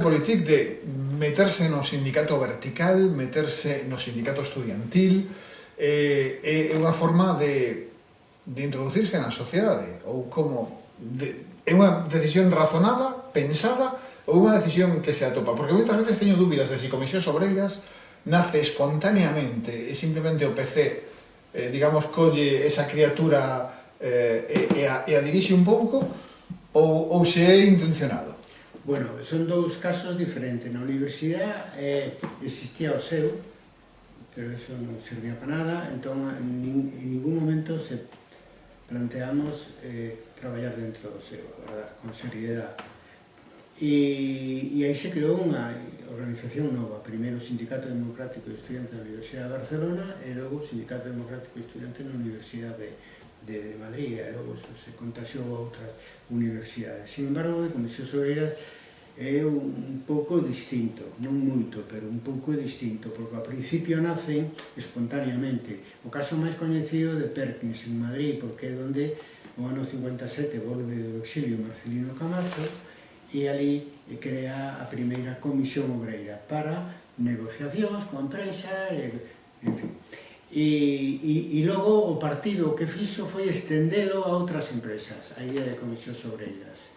Politik de meterse no sindicato vertical, meterse no sindicato estudiantil, é unha forma de introducirse na sociedade, ou como é unha decisión razonada, pensada, ou unha decisión que se atopa, porque moitas veces teño dúbidas de se Comisións Obreiras nace espontaneamente e simplemente o PC, digamos, colle esa criatura e a dirixe un pouco, ou se é intencionado. Bueno, son dous casos diferentes. Na universidade existía o SEU, pero eso non servía para nada, entón en ningún momento se planteamos traballar dentro do SEU, verdad, con seriedade. E aí se creou unha organización nova, primeiro o Sindicato Democrático de Estudiantes da Universidade de Barcelona e logo o Sindicato Democrático de Estudiantes na Universidade de Madrid, e logo se contaxiou a outras universidades. Sin embargo, de Comisións Obreiras é un pouco distinto, non moito, pero un pouco distinto, porque ao principio nacen espontaneamente. O caso máis coñecido de Perkins en Madrid, porque é onde no ano 57 volve do exilio Marcelino Camacho e ali crea a primeira comisión obreira para negociacións coa empresa, en fin. E logo o partido que fixo foi estendelo a outras empresas, a idea de comisións obreiras.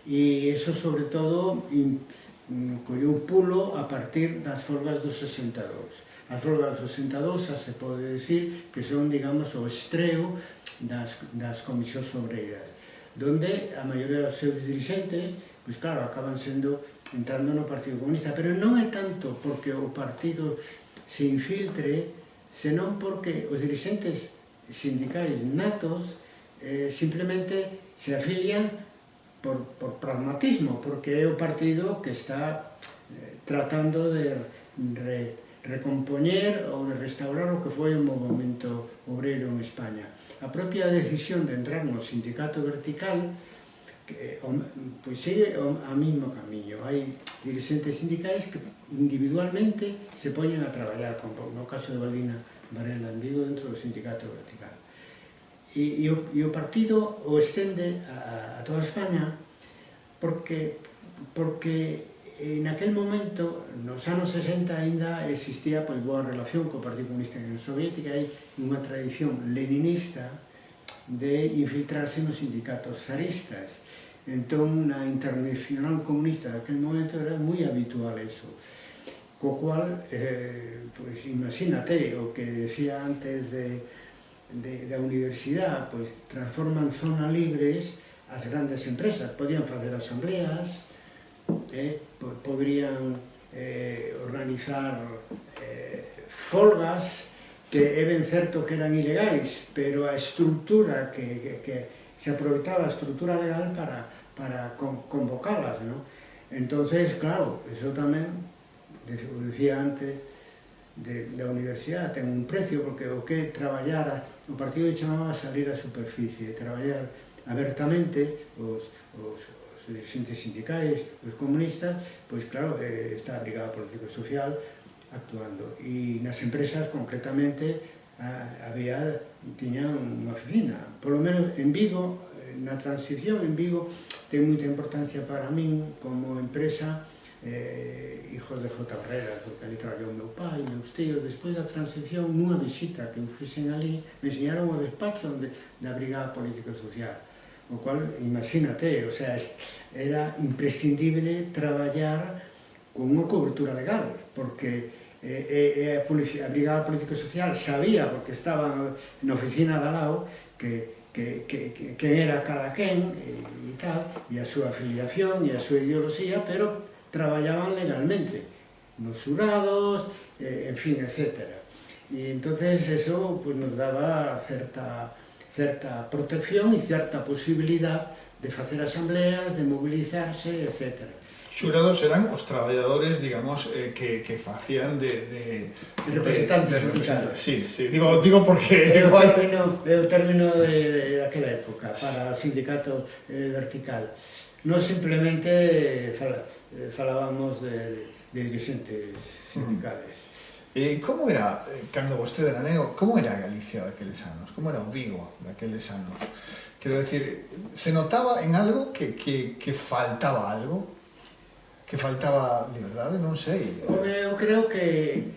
E iso, sobre todo, colleu pulo a partir das folgas do 62. As folgas do 62 xa se pode decir que son, digamos, o estreo das comisións obreiras, donde a maioría dos seus dirigentes, pois claro, acaban entrando no Partido Comunista, pero non é tanto porque o partido se infiltre, senón porque os dirigentes sindicais natos simplemente se afilian por pragmatismo, porque é o partido que está tratando de recompoñer ou de restaurar o que foi o movimento obreiro en España. A propia decisión de entrar no sindicato vertical pois sigue o mesmo camiño. Hai dirigentes sindicais que individualmente se poñen a traballar, como no caso de Baldina Varela en Vigo, dentro do sindicato vertical. E o partido o estende a toda España porque naquel momento, nos anos 60, ainda existía boa relación co Partido Comunista Unión Soviética, hai unha tradición leninista de infiltrarse nos sindicatos zaristas. Entón, na Internacional Comunista daquele momento era moi habitual eso. Co cual, pois, imagínate o que decía antes da universidade, pois, transforman zona libres as grandes empresas. Podían facer asambleas, podrían organizar folgas, que é ben certo que eran ilegais, pero a estrutura que se aproveitaba a estrutura legal para convocalas, non? Entonces, claro, eso tamén, o decía antes, da universidade ten un precio, porque o que traballar, o partido chamaba salir á superficie, traballar abertamente os dirigentes sindicais, os comunistas, pois claro, está a Brigada Político-Social actuando. E nas empresas, concretamente, tiñan unha oficina. Por lo menos en Vigo, na transición en Vigo, ten moita importancia para min como empresa, hijos de J. Barreras, porque ali traballou meu pai, meus tíos. Despois da transición, nunha visita que eu fixen ali, me enseñaron o despacho da Brigada Político-Social, o cual, imagínate, o sea, era imprescindible traballar con unha cobertura legal, porque a Brigada Político-Social sabía, porque estaba na oficina de al lado, que era cada quen e tal, e a súa afiliación e a súa ideoloxía, pero traballaban legalmente, nos xurados, en fin, etc. E entonces eso nos daba certa protección e certa posibilidad de facer asambleas, de mobilizarse, etc. Xurados eran os traballadores, digamos, que facían de representantes sindicales. Sí, digo porque... É o término de aquela época, para o sindicato vertical. Non simplemente falábamos de dirigentes sindicales. Como era, cando vostede era neno, como era a Galicia daqueles anos? Como era o Vigo daqueles anos? Quero decir, se notaba en algo que faltaba algo? que faltaba liberdade, non sei. Eu creo que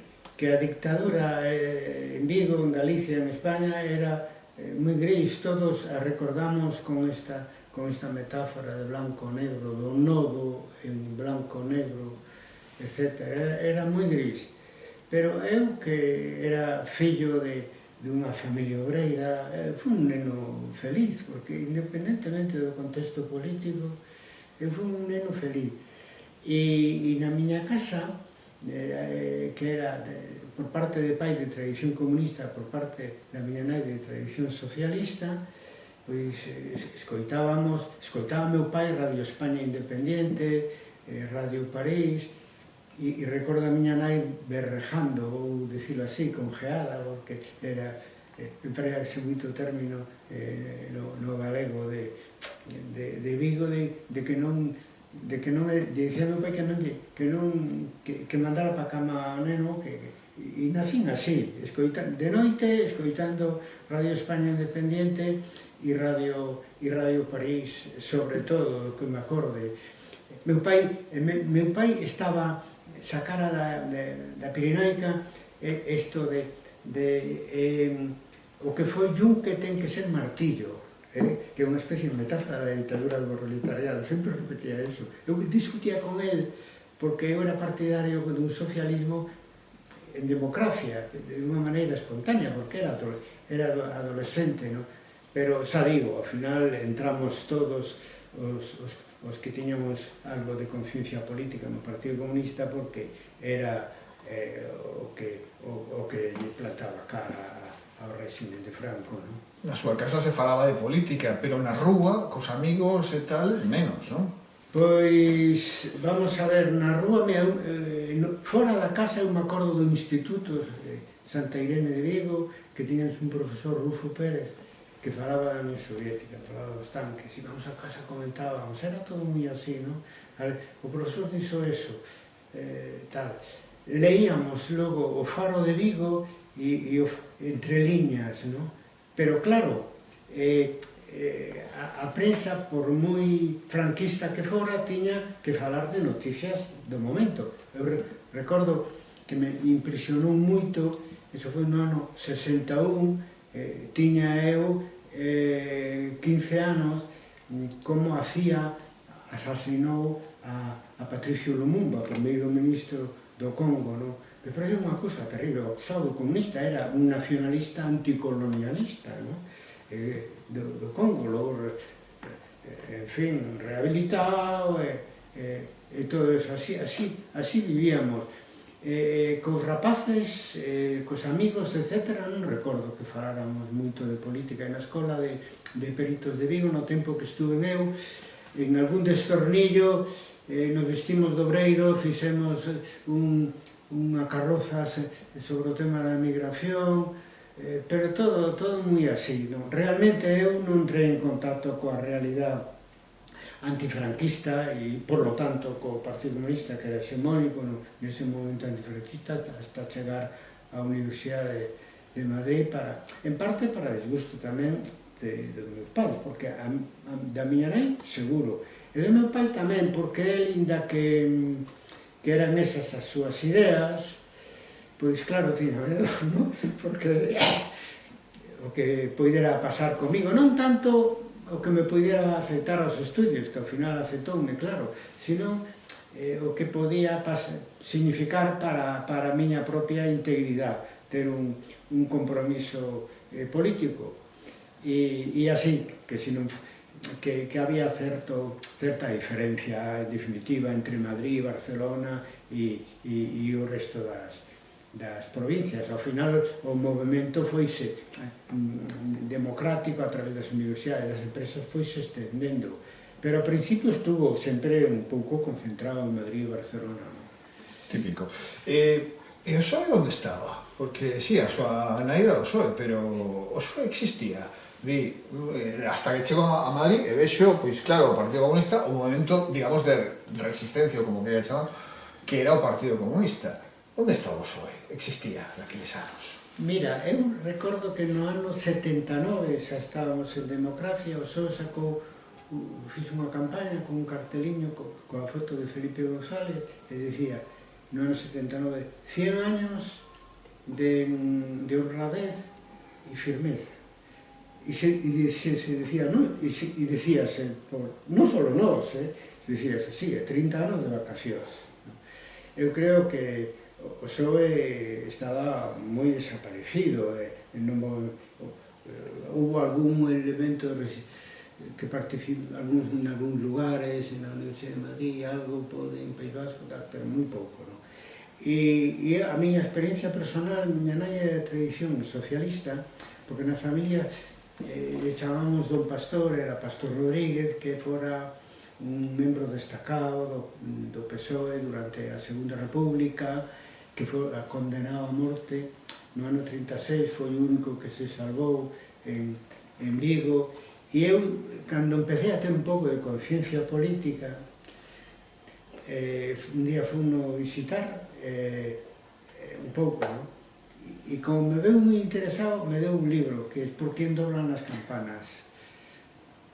a dictadura en Vigo, en Galicia, en España, era moi gris. Todos a recordamos con esta metáfora de blanco-negro, do nodo en blanco-negro, etc. Era moi gris. Pero eu, que era fillo dunha familia obreira, fui un neno feliz, porque independentemente do contexto político, eu fui un neno feliz. E na miña casa, que era por parte de pai de tradición comunista, por parte da miña nai de tradición socialista, pois escoitaba meu pai Radio España Independiente, Radio París, e recordo a miña nai berrejando, vou dicilo así, congeada, porque era, emprega ese moito término no galego de Vigo, de que non dicía meu pai que mandara para cama ao neno, e nacín así, de noite escoitando Radio España Independiente e Radio París, sobre todo, que me acorde. Meu pai estaba sacara da Pirenaica isto o que foi yunque ten que ser martillo, que é unha especie de metáfora da ditadura do proletariado. Sempre repetía eso. Eu discutía con él porque eu era partidario dun socialismo en democracia, de unha maneira espontánea, porque era adolescente, ¿no? Pero xa digo, ao final entramos todos os que tiñamos algo de conciencia política no Partido Comunista, porque era o que lle plantaba cara ao régimen de Franco, non? Na súa casa se falaba de política, pero na rúa, cos amigos e tal, menos, non? Pois, vamos a ver, na rúa, fora da casa eu me acordo do instituto de Santa Irene de Vigo, que tiñamos un profesor, Rufo Pérez, que falaba da Unión Soviética, falaba dos tanques, e vamos a casa comentábamos, era todo moi así, non? O profesor dixo eso, tal. Leíamos logo o Faro de Vigo e entre liñas, non? Pero claro, a prensa, por moi franquista que fora, tiña que falar de noticias do momento. Eu recordo que me impresionou moito, eso foi no ano 61, tiña eu 15 anos, como asasinou a Patricio Lumumba, primeiro ministro do Congo, non? Me parece unha cousa terrible. O Estado comunista era un nacionalista anticolonialista, non? Do Congo, logo, en fin, rehabilitado, e todo eso. Así vivíamos. Cos rapaces, cos amigos, etc., non recordo que faláramos moito de política. Na escola de peritos de Vigo, no tempo que estuve eu, en algún destornillo, nos vestimos de obreiro, fixemos unha carroza sobre o tema da migración, pero todo moi así, non? Realmente eu non entrei en contacto coa realidade antifranquista e, por lo tanto, co Partido Comunista, que era hexemónico nese momento antifranquista, hasta chegar á Universidade de Madrid, en parte para desgusto tamén dos meus pais, porque da miña nai, seguro, e do meu pai tamén, porque ele, inda que eran esas as súas ideas, pois claro, tiña medo, non? Porque o que poidera pasar comigo, non tanto o que me poidera aceptar aos estudios, que ao final aceptoume, claro, sino o que podía significar para a miña propia integridade, ter un compromiso político. E así, que había certa diferencia en definitiva entre Madrid, Barcelona e o resto das provincias. Ao final o movimento foise democrático a través das universidades, das empresas, foise estendendo, pero ao principio estuvo sempre un pouco concentrado en Madrid e Barcelona. Típico. E o PSOE onde estaba? Porque, sí, a súa nai era o PSOE, pero o PSOE existía. Hasta que chego a Madrid e vexo, pois claro, o Partido Comunista, o movimento, digamos, de resistencia, como quería chamar, que era o Partido Comunista. Onde estaba o PSOE? Existía naqueles anos? Mira, eu recordo que no ano 79 xa estábamos en democracia, o PSOE sacou fixe unha campaña con un carteliño coa foto de Felipe González e decía, no ano 79, 100 años de honradez e firmeza. E se decía, e decíase, non só nós, decíase, sí, 30 anos de vacacións. Eu creo que o PSOE estaba moi desaparecido, houve algún elemento que participou en algúns lugares, na Universidade de Madrid, algo en País Vasco, pero moi pouco, non? E a miña experiencia personal, miña nai é de tradición socialista, porque na familia le chamamos Don Pastor, era Pastor Rodríguez, que fora un membro destacado do PSOE durante a Segunda República, que foi condenado a morte no ano 36, foi o único que se salvou en Vigo. E eu, cando empecé a ter un pouco de conciencia política, un día fui visitar un pouco, non? E como me veu moi interesado, me deu un libro, que é Por quen doblan as campanas.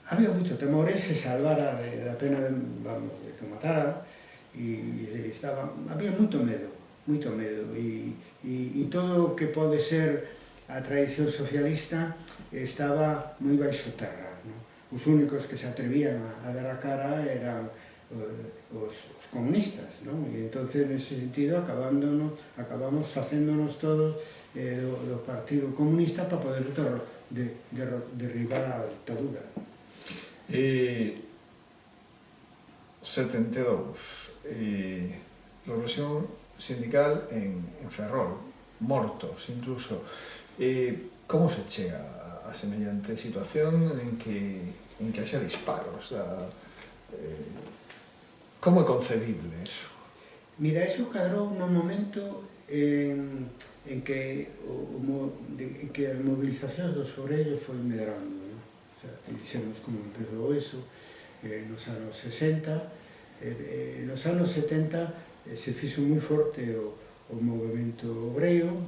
Había moito temor, se salvara da pena de que matara, e había moito medo, e todo o que pode ser a tradición socialista estaba moi baixo terra, non? Os únicos que se atrevían a dar a cara eran os comunistas, non? E entonces, nese sentido, acabamos facéndonos todos do Partido Comunista para poder derribar a dictadura. 72, represión sindical en Ferrol, mortos incluso. Como se chega a semellante situación en que haxa disparos? Como é concebible eso? Mira, eso cadrou nun momento en que as mobilizacións dos obreiros foi medrando, non? O sea, dixemos como empezou eso nos anos 60. Nos anos 70 se fixo moi forte o movimento obreiro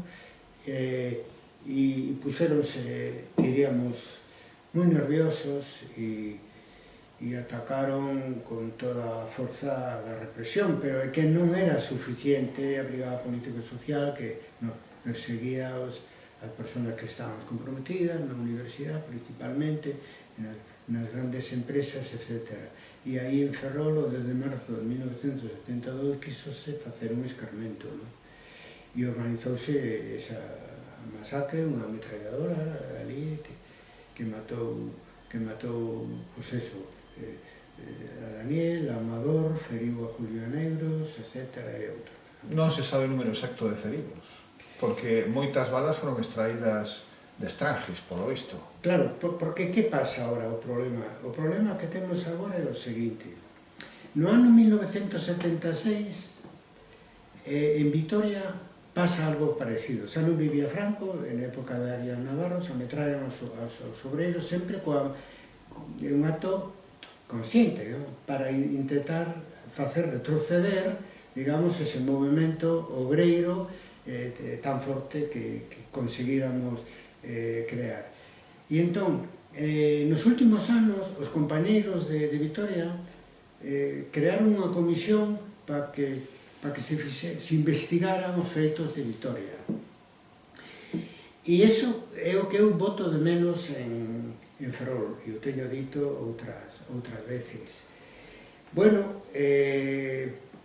e puxéronse, diríamos, moi nerviosos e atacaron con toda a forza da represión, pero é que non era suficiente a Brigada Político-Social, que perseguía as persoas que estaban comprometidas na universidade, principalmente, nas grandes empresas, etc. E aí en Ferrol, desde marzo de 1972, quisose facer un escarmento, non? E organizouse esa masacre, unha ametralladora ali que matou, pois eso, a Daniel, a Amador, feriu a Julio Negros, etc. e outros. Non se sabe o número exacto de feridos, porque moitas balas foron extraídas de Estrangis, polo visto. Claro, porque que pasa agora o problema? O problema que temos agora é o seguinte. No ano 1976, en Vitoria, pasa algo parecido. Xa non vivía Franco, en época de Arias Navarro, se ametrallaron aos obreiros, sempre un acto consciente, ¿no? Para intentar facer retroceder, digamos, ese movimento obreiro tan forte que conseguíramos crear. E entón, nos últimos anos, os compañeiros de Vitoria crearon unha comisión para que se investigaran os feitos de Vitoria. E iso é o que eu boto de menos en Ferrol, e o teño dito outras veces. Bueno,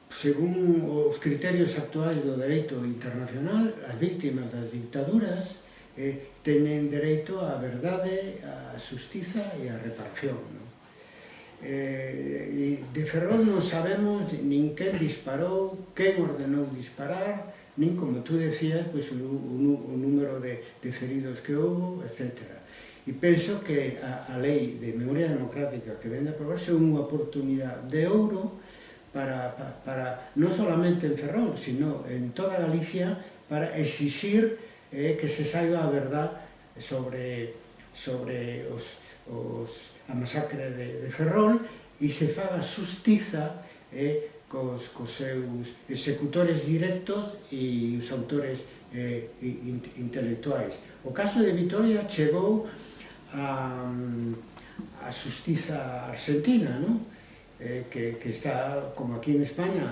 según os criterios actuais do dereito internacional, as víctimas das dictaduras teñen dereito á verdade, á xustiza e á reparación. De Ferrol non sabemos nin quen disparou, quen ordenou disparar, nin, como tú decías, o número de feridos que houve, etc. E penso que a lei de memoria democrática que vende a aprobarse é unha oportunidade de ouro para non solamente en Ferrol, sino en toda Galicia, para exixir que se saiba a verdade sobre a masacre de Ferrol e se faga xustiza cos seus executores directos e os autores intelectuais. O caso de Vitoria chegou a a xustiza argentina, non? Que está, como aquí en España,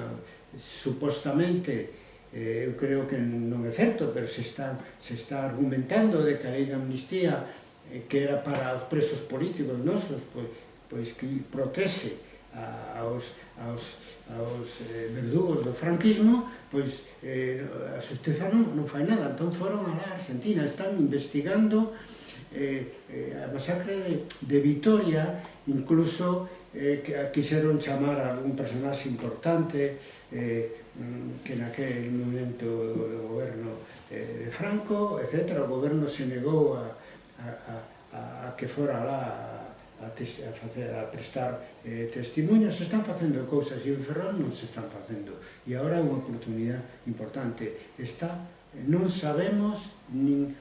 supostamente, eu creo que non é certo, pero se está argumentando de que a lei de amnistía, que era para os presos políticos nosos, pois que protexe aos verdugos do franquismo, pois a xustiza non fai nada. Entón foron a la Argentina, están investigando a masacre de Vitoria, incluso quixeron chamar a algún personaxe importante que naquele momento do goberno de Franco, etc. O goberno se negou a que fora lá a prestar testimonhos. Se están facendo cousas e en Ferrol non se están facendo, e agora é unha oportunidade importante. Non sabemos nin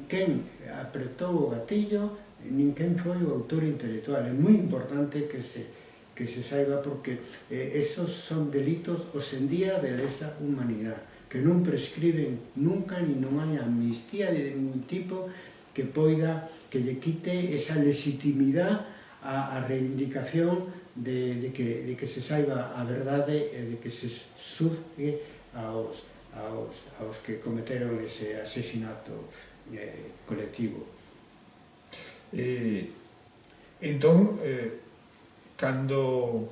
quen apretou o gatillo, nin quen foi o autor intelectual. É moi importante que se saiba, porque esos son delitos hoxendía de lesa humanidade, que non prescriben nunca, nin non hai amnistía de ningún tipo que poida, que lle quite esa legitimidade a reivindicación de que se saiba a verdade e de que se xuzgue aos que cometeron ese asesinato colectivo. Entón, cando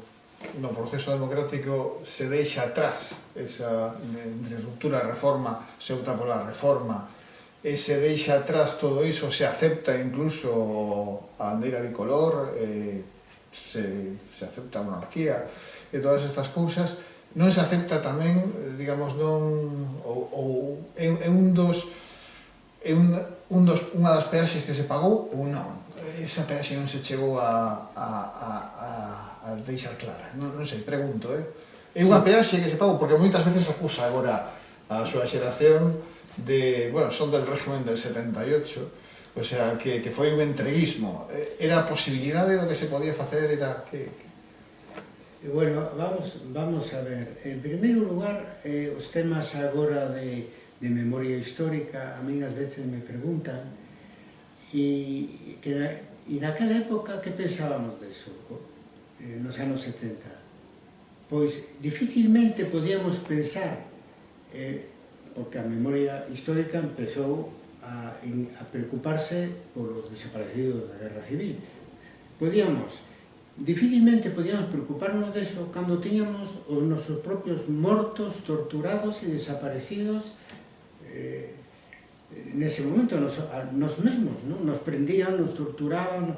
no proceso democrático se deixa atrás esa entre ruptura e reforma, se opta pola reforma, e se deixa atrás todo iso, se acepta incluso a bandeira bicolor, se acepta a monarquía e todas estas cousas, non se acepta tamén, digamos, unha das peaxes que se pagou ou non. Esa peaxe non se chegou a deixar clara. Non sei, pregunto, É unha peaxe que se pagou, porque moitas veces acusa agora a súa xeración de, bueno, son del régimen del 78, o sea, que foi un entreguismo. Era a posibilidade do que se podía facer, era que... Bueno, vamos a ver. En primeiro lugar, os temas agora de memoria histórica, a min ás veces me preguntan, e naquela época que pensábamos deso, nos anos 70? Pois dificilmente podíamos pensar, porque a memoria histórica empezou a preocuparse polos desaparecidos da Guerra Civil. Dificilmente podíamos preocuparnos deso cando tiñamos os nosos propios mortos, torturados e desaparecidos nese momento, nos mesmos, nos prendían, nos torturaban,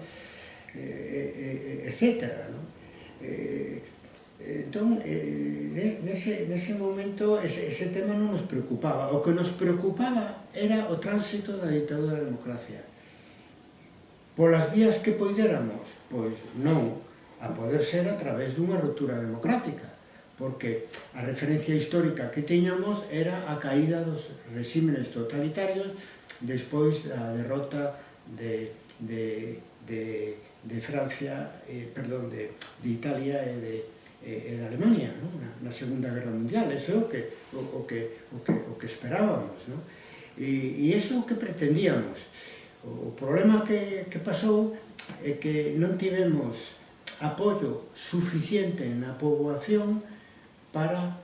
etc. Entón, nese momento, ese tema non nos preocupaba. O que nos preocupaba era o tránsito da ditadura da democracia. Polas vías que poidéramos, pois non, a poder ser a través dunha ruptura democrática, porque a referencia histórica que tiñamos era a caída dos regímenes totalitarios despois da derrota de Francia, perdón, de Italia e de Alemania, na Segunda Guerra Mundial. Eso é o que esperábamos, e iso é o que pretendíamos. O problema que pasou é que non tivemos apoio suficiente na poboación para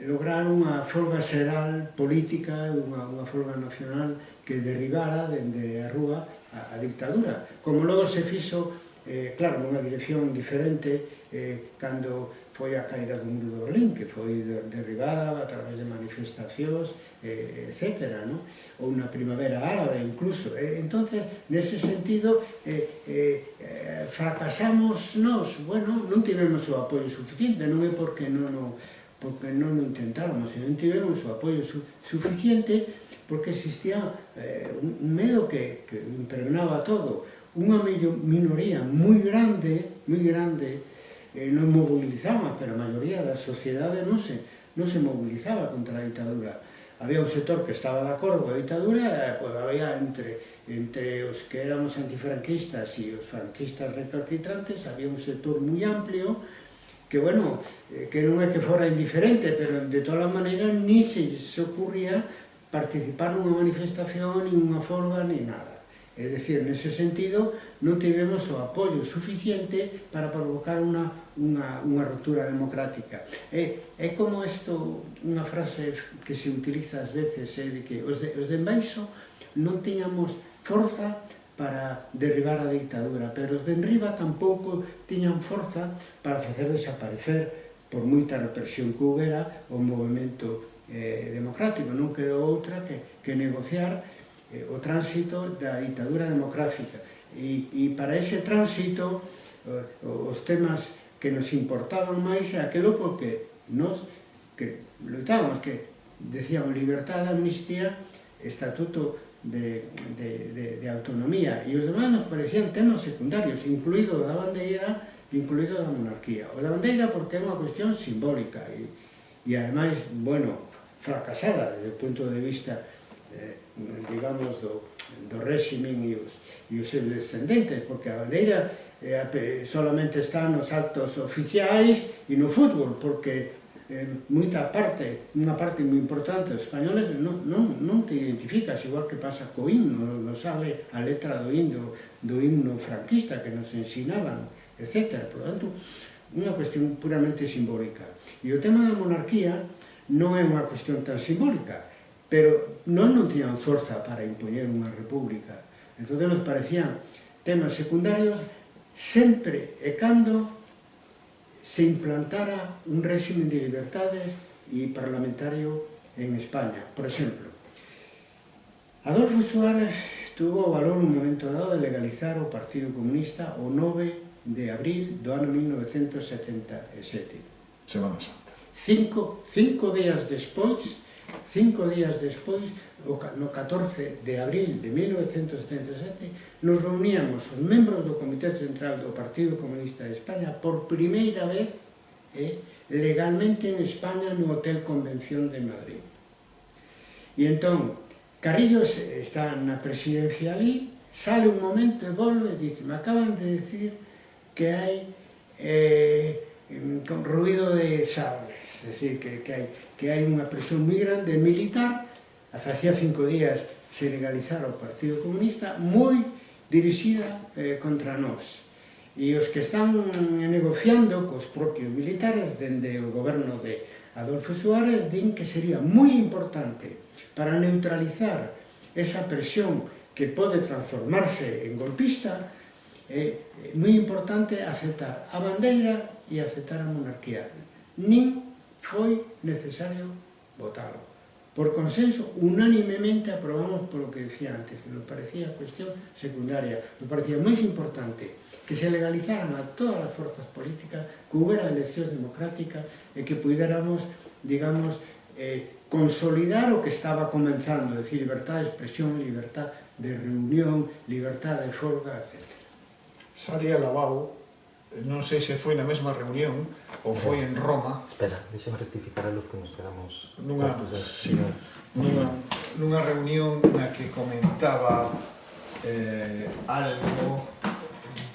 lograr unha folga xeral política, unha folga nacional que derribara dende a rúa a dictadura. Como logo se fixo, claro, nunha dirección diferente, cando foi a caída do muro de Berlín, que foi derribada a través de manifestacións, etc. Ou na primavera árabe, incluso. Entonces, nese sentido, fracasamos nós. Bueno, non tivemos o apoio suficiente, non é porque non o intentáramos, non tivemos o apoio suficiente, porque existía un medo que impregnaba todo. Unha minoría moi grande, non mobilizaba, pero a maioría da sociedade non se mobilizaba contra a ditadura. Había un sector que estaba de acordo coa ditadura, pois había entre os que éramos antifranquistas e os franquistas recalcitrantes, había un sector moi amplio que, bueno, que non é que fora indiferente, pero de todas as maneiras ni se ocurría participar nunha manifestación, ni unha folga, ni nada. É dicir, nese sentido, non tivemos o apoio suficiente para provocar unha ruptura democrática. É como isto, unha frase que se utiliza ás veces, é de que os de embaixo non tiñamos forza para derribar a dictadura, pero os de enriba tampouco tiñan forza para facer desaparecer, por moita represión que houbera, o movimento democrático. Non quedou outra que negociar o tránsito da ditadura democrática. E para ese tránsito, os temas que nos importaban máis é aquilo porque nos que lutábamos, que decíamos liberdade, amnistía, estatuto de autonomía, e os demais nos parecían temas secundarios, incluído da bandeira, incluído da monarquía. O da bandeira porque é unha cuestión simbólica e ademais, bueno, fracasada desde o punto de vista digamos, do réximen e os seus descendentes, porque a bandeira solamente está nos actos oficiais e no fútbol, porque unha parte moi importante dos españoles non te identificas, igual que pasa co himno, non sale a letra do himno franquista que nos ensinaban, etc. Por tanto, unha cuestión puramente simbólica. E o tema da monarquía non é unha cuestión tan simbólica, pero non tiñan forza para impoñer unha república. Entón nos parecían temas secundarios sempre e cando se implantara un régimen de libertades e parlamentario en España. Por exemplo, Adolfo Suárez tuvo o valor un momento dado de legalizar o Partido Comunista o 9 de abril do ano 1977. Semana Santa. Cinco días despois, no 14 de abril de 1977, nos reuníamos os membros do Comité Central do Partido Comunista de España por primeira vez legalmente en España no Hotel Convención de Madrid. E entón, Carrillo está na presidencia ali, sale un momento e volve e dice: me acaban de decir que hai con ruido de sables, é dicir, que hai unha presión moi grande militar. Hacía 5 días se legalizara o Partido Comunista, moi dirixida contra nós. E os que están negociando cos propios militares dende o goberno de Adolfo Suárez din que sería moi importante para neutralizar esa presión que pode transformarse en golpista, moi importante aceptar a bandeira e aceptar a monarquía. Nin foi necesario votalo. Por consenso, unánimemente aprobamos polo que decía antes, que nos parecía cuestión secundaria, nos parecía máis importante que se legalizaran a todas as forzas políticas, que houbera eleccións democráticas e que puidéramos, digamos, consolidar o que estaba comenzando, é dicir, libertad de expresión, libertad de reunión, libertad de folga, etc. Saria Labao, non sei se foi na mesma reunión ou foi en Roma. Espera, deixen rectificar a luz que nos quedamos... Nunha reunión na que comentaba algo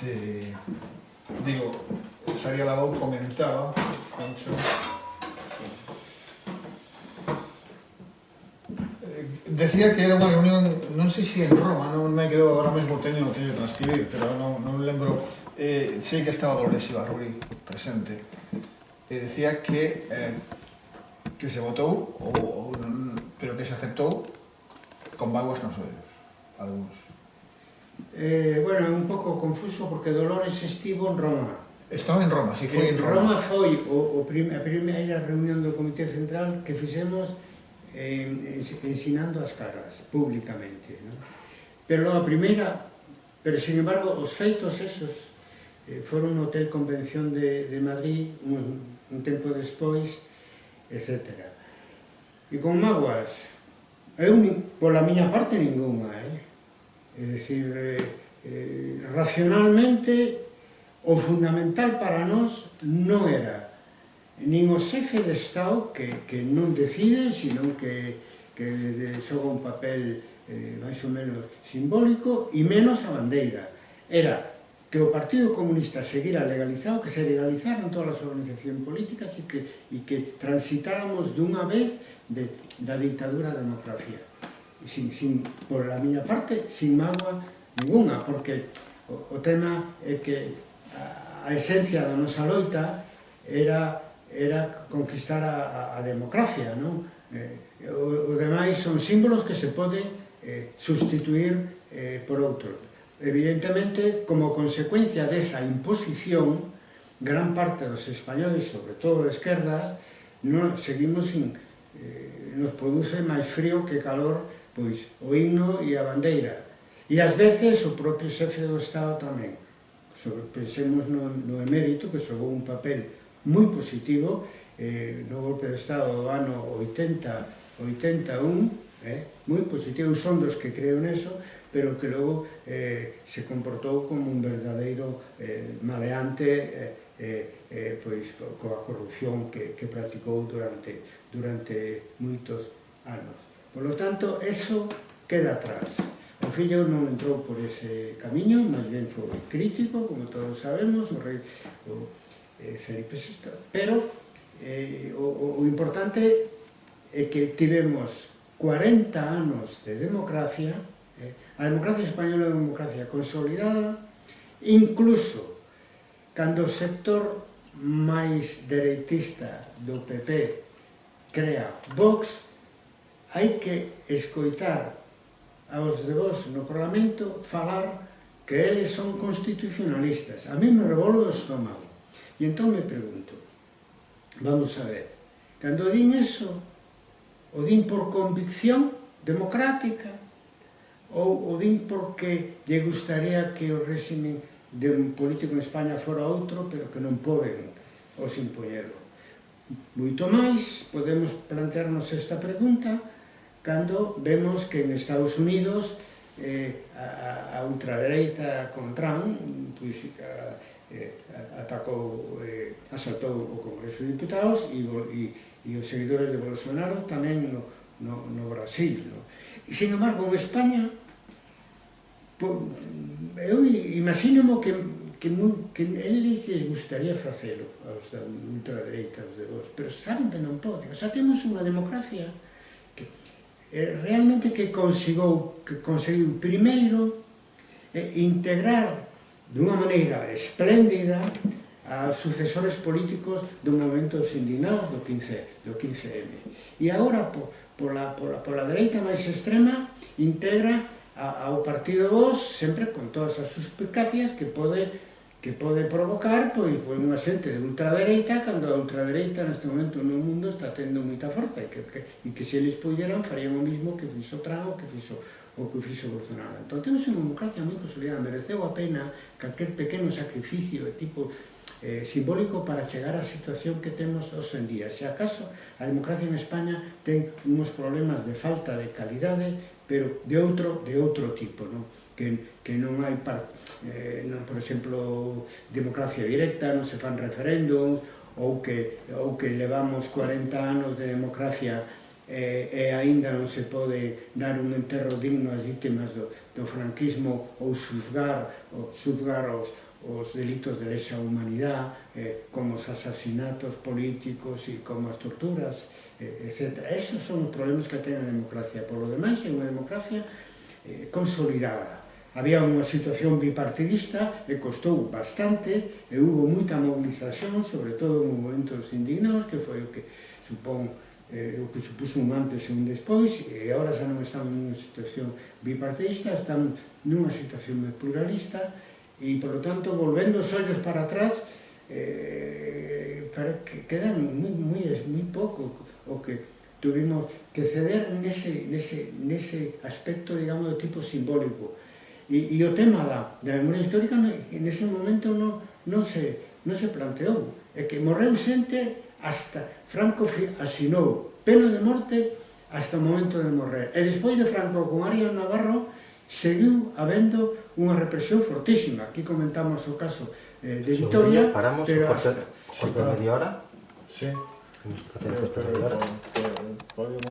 de... Digo, Saria Labao comentaba... Decía que era unha reunión, non sei se en Roma, non me quedo agora mesmo, teño transcribir, pero non lembro. Sei que estaba Dolores Ibarruri presente, e decía que se votou, pero que se aceptou con vaguas nos ollos, algúns. Bueno, é un pouco confuso porque Dolores estivo en Roma. Estaba en Roma, si foi en Roma. Roma foi a primeira reunión do Comité Central que fixemos ensinando as caras, públicamente, ¿no? Pero a primeira, pero sin embargo, os feitos esos foron no Hotel Convención de Madrid un tempo despois, etc. E con mágoas, eu, pola miña parte, ninguna, é dicir, racionalmente, o fundamental para nós non era nin o xefe de Estado, que non decide, senón que xoga un papel máis ou menos simbólico, e menos a bandeira. Era que o Partido Comunista seguira legalizado, que se legalizaran todas as organizacións políticas e que transitáramos dunha vez da dictadura á democracia. Por a miña parte, sin mágoa ninguna, porque o tema é que a esencia da nosa loita era conquistar a democracia, non? O demais son símbolos que se poden sustituir por outros. Evidentemente, como consecuencia desa imposición, gran parte dos españoles, sobre todo de esquerdas, seguimos sin... nos produce máis frío que calor, pois, o himno e a bandeira. E ás veces o propio xefe do Estado tamén. Pensemos no emérito, que xogou un papel moi positivo no golpe de Estado do ano 80-81, moi positivo, son dos que creo neso, pero que logo se comportou como un verdadeiro maleante, pois coa corrupción que practicou durante moitos anos. Por lo tanto, eso queda atrás. O fillo non entrou por ese camiño, máis ben foi crítico, como todos sabemos, o rei Felipe VI, pero o importante é que tivemos 40 anos de democracia, a democracia española é unha democracia consolidada, incluso cando o sector máis dereitista do PP crea Vox, hai que escoitar aos de Vox no Parlamento falar que eles son constitucionalistas. A mí me revolve o estómago. E entón me pregunto, vamos a ver, cando din eso, o din por convicción democrática ou o din porque lle gustaría que o réxime de un político en España fora outro, pero que non poden os impoñerlo. Moito máis podemos plantearnos esta pregunta cando vemos que en Estados Unidos a ultradereita con Trump asaltou o Congreso de Diputados e os seguidores de Bolsonaro tamén no Brasil. E, sin embargo, en España, eu imagino que eles les gustaría facelo aos da ultradereita, aos de Vox, pero saben que non poden. O sea, temos unha democracia que realmente que conseguiu primeiro integrar dunha maneira espléndida a sucesores políticos do movimento dos indignados do 15M. E agora, pola dereita máis extrema, integra ao partido Vox, sempre con todas as suspicacias que pode provocar unha xente de ultradereita, cando a ultradereita neste momento no mundo está tendo moita forza e que se eles poderan farían o mismo que fixo Trump o que fixo Bolsonaro. Entón temos unha democracia moi consolidada, mereceu a pena calquer pequeno sacrificio de tipo simbólico para chegar á situación que temos hoxe en día. Se acaso a democracia en España ten uns problemas de falta de calidade, pero de outro tipo, que non hai, por exemplo, democracia directa, non se fan referéndums, ou que levamos 40 anos de democracia e aínda non se pode dar un enterro digno ás vítimas do franquismo ou xuzgar os delitos de lesa humanidade, como os asasinatos políticos e como as torturas, etc. Esos son os problemas que ten a democracia. Por lo demais, é unha democracia consolidada. Había unha situación bipartidista e costou bastante e hubo moita movilización, sobre todo en momentos indignados, que foi o que supuso un antes e un despois, e agora xa non estamos nunha situación bipartidista, estamos nunha situación máis pluralista, e, por lo tanto, volvendo os ollos para atrás, quedan moi pouco o que tuvimos que ceder nese aspecto, digamos, de tipo simbólico. E o tema da memoria histórica nese momento non se planteou. É que morreu xente hasta Franco asinou pena de morte hasta o momento de morrer. E despois de Franco con Arias Navarro seguiu habendo unha represión fortísima. Aquí comentamos o caso de Vitoria. Paramos o corte de media hora. Sí. Vamos a hacer el corte de media hora.